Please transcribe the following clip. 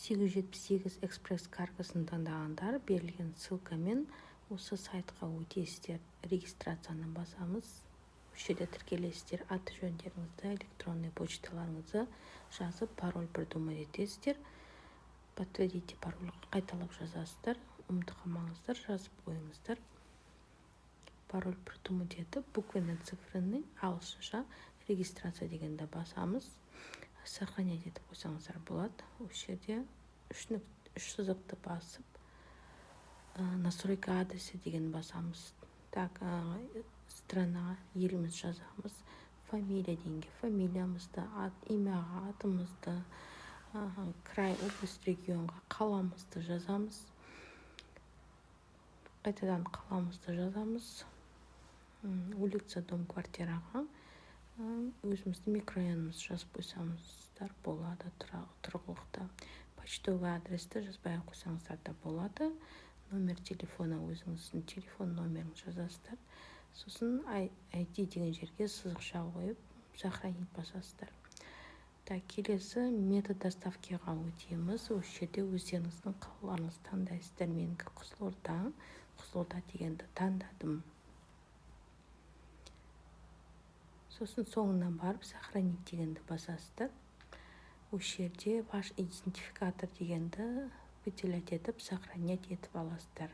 878 экспресс каргосын таңдағандар берілген ссылкамен осы сайтқа өтесіздер. Регистрацияны басамыз. Осы жерде тіркелесіздер. Аты жөндеріңізді, электронный почталарыңызды жазып, пароль придумать етесіздер. Подтвердите пароль қайталап жазасыздар. Ұмытып қалмаңыздар, жазып қойыңыздар. Пароль придумать етіп, буквенный цифрный ағылшынша регистрация дегенді басамыз. Сохранять етіп қойсаңыздар болады. Осы жерде үш сызықты басып, настройка адресы деген басамыз. Так, страна, еліміз жазамыз. Фамилия дегенге фамилиямызды, имяға атымызды, край, область, регионға қаламызды жазамыз. Қайтадан қаламызды жазамыз. Улица, дом, квартираға өзімізді микрорайонымыз жазып қойсаңыздар болады. Тұрғылықты почтовый адресті жазбай қойсаңыздар да болады. Номер телефона, өзіңіздің телефон номерін жазасыздар. Сосын ID деген жерге сызықша қойып, сохранить басасыздар. Так, келесі метод доставкаға өтеміз. Осы жерде өздеріңіздің қалаларыңызды таңдайсыздар. Менікі Қызылорда дегенді таңдадым. Сосын соңынан барып сохранить дегенді басасыздар. Осы жерде ваш идентификатор дегенді выделять етіп, сохранять етіп аласыздар.